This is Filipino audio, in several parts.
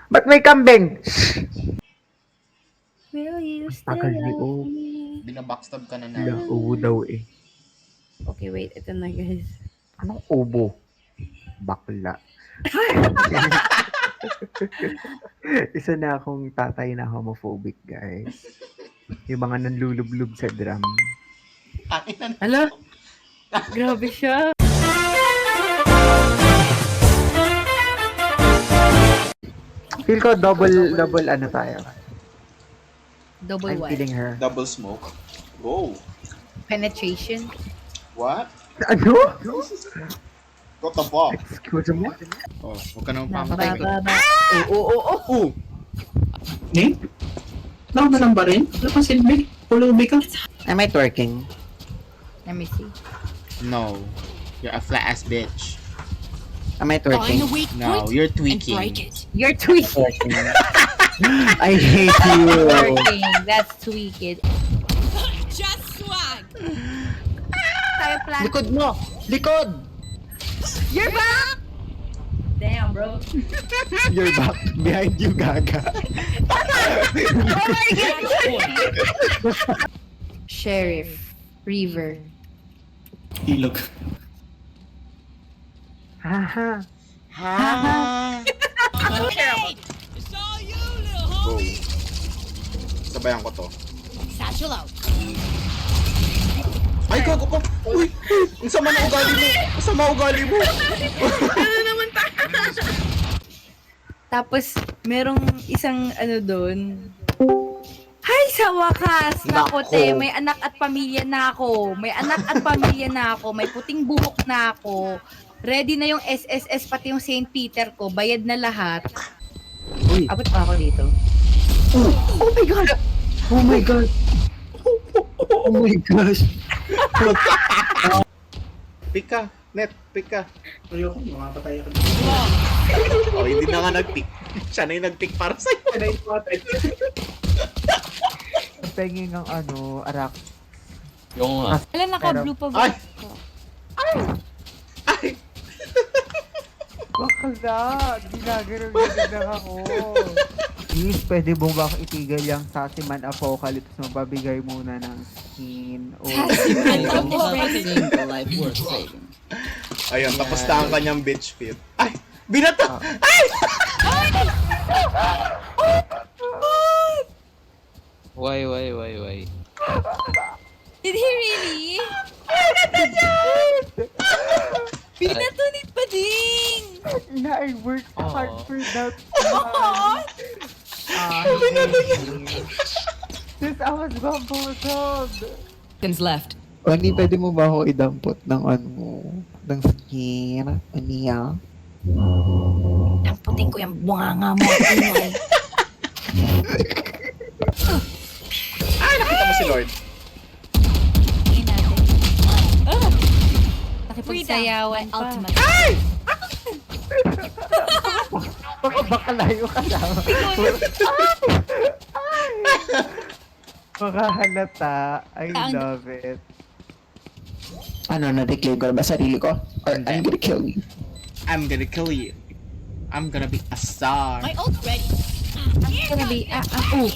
Ba't may kambing? Will you still Tagal ni love O. me? Binabackstab ka na Wala, namin. ubo daw eh. Okay, wait. Ito na, guys. Anong ubo? Bakla. Isa na akong tatay na homophobic, guys. Yung mga nanlulublub sa drum. Hala? Grabe siya. Feel ko double ano tayo. Double I'm what? feeling her. Double smoke. Go. Penetration? What? Ano? What the fuck? Excuse me? Oh, huwag ka nang pamatay. Bababa. Oh! Eh? Lako na lang ba rin? Wala pang silbi. Pulubi ka. Am I twerking? Let me see. No. You're a flat ass bitch. Am I Find twerking? the weak No, point you're and tweaking. break it. You're tweaking. I hate you. Twerking. That's tweaking. Just swag. Tayo plan. Likod mo! Likod! You're back! Damn, bro. You're back. Behind you, Gaga. Oh my God! Sheriff. River. Ilog. Haha. Ha! Grenade! It's all you, little Go. homie. Sabayan ko to. Satchel out. Ay, gago pa! Uy! Ang sama na ugali mo! Ang sama ugali mo! Tapos, merong isang ano doon. Hay, sa wakas! Nako, Nako. te, may anak at pamilya na ako. May anak at pamilya na ako. May puting buhok na ako. Ready na yung SSS, pati yung St. Peter ko. Bayad na lahat. Uy. Abot pa ako dito. Oh my God! Oh my God! Oh my gosh! Pick ka! Net, pick ka! Ayoko, mamapatay ako. Oh, hindi na nga nag-pick. Siya na yung nag-pick para sa'yo. Penging ang ano, arak. Yung nga. Alam, naka-blue pa ba? Ay! Ay! Bakla! Ginagano'n lang ako. Please, pwede mo ba itigil yung Sassiman Apocalypse mo? Babigay muna ng skin. Ayun, tapos na ang kanyang bitch fit. Ay! Binato! Why? Did he really? Binato ni Pading! Na, I worked hard for that. Since I was bamboozled. Seconds left. Oni, pwede mo ba ako idampot ng ano, ng skin? Aniya? Damputin ko yung bunganga mo. Ingay. Ay, nakita mo si Lord. Tingin natin. Nakipagsayawan pa. Ultimate. Baka bakalayo ka na. Makahalata. I love it. Ano, na-declare ko ba sarili ko? Or I'm gonna kill you? I'm gonna kill you. I'm gonna be a star. My ult ready. I'm gonna be, oh.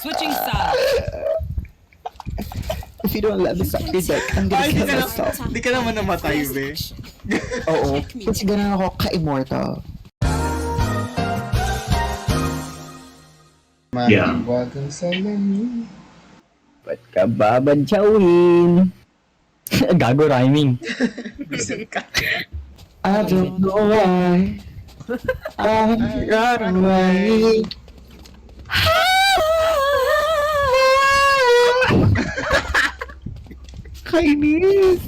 Switching sides. If you don't let me suck your dick, I'm gonna Ay, di kill ka, myself. di ka naman namatay, be. Oo, kasi ganun ako ka-immortal. Yeah. Mahiwagang salamin. Ba't ka babadyawin? Gago rhyming. Bisit ka. I don't know why. I run away. Kainis!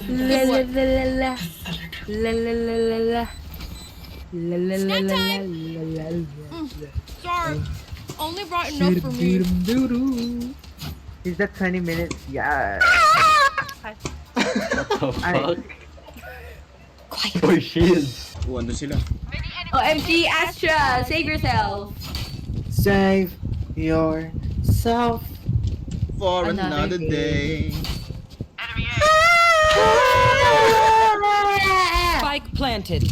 La la la la la. La la la la la. La la la la la la la. Sorry. Only brought enough for me. Is that 20 minutes? Yeah. What the fuck? For shield. Oh, ano sila? OMG, Astra! Save yourself! Save yourself. For Another another day. planted.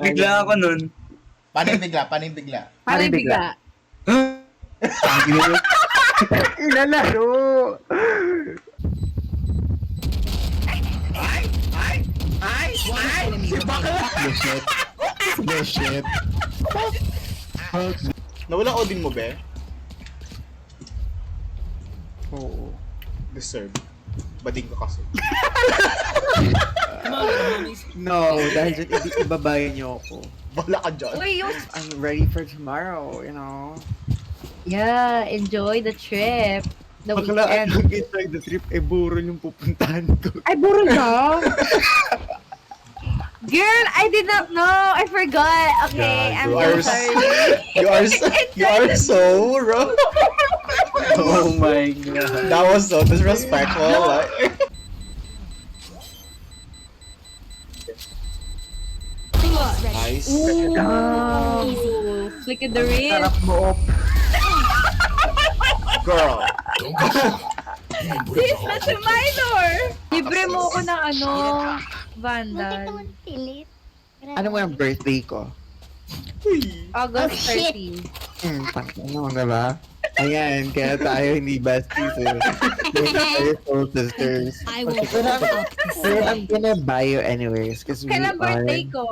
Bigla ako nun. Paano yung bigla? Paano yung bigla? Paano yung bigla? Ilalaro! Bullshit. Bullshit. Nawala Odin mo, be? Oo. Deserve. Bading ka kasi. Come on, homies. No, dahil dyan, ibabayan niyo ako. Wala ka dyan. Uy, yung... I'm ready for tomorrow, you know? Yeah, enjoy the trip. The Bakla, weekend. nag-enjoy the trip, buro yung pupuntahan ko. Ay, buro na. Girl, I did not know. I forgot. Okay, I'm God, so you are sorry. You are so wrong. Oh my God. That was so disrespectful. Like. Nice. Oh, flick of the wrist. Sarap mo, op. Girl. Sis, that's a minor. Libre mo ko ng ano, Vandal. Ano mo yung birthday ko? August 30. Ano, diba? Ayan, kaya tayo hindi besties eh. Tayo soul sisters. I will But hold up the Pero sky. I'm gonna buy you anyways, because we Kailan birthday are... ko?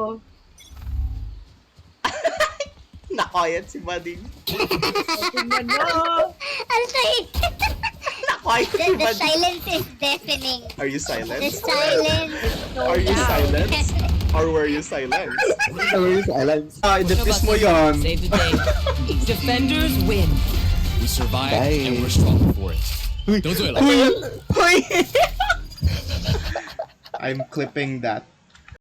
Nakoyat si Bading. Tingnan mo. I'm sorry. Nakoyat si The Bading. silence is deafening. Are you The silent? silence. Are you silent? Or were you silent? Silence. I-defuse mo yun. Save the day. Defenders win. We survived Bye. and we're stronger for it. Don't do it like I'm clipping that.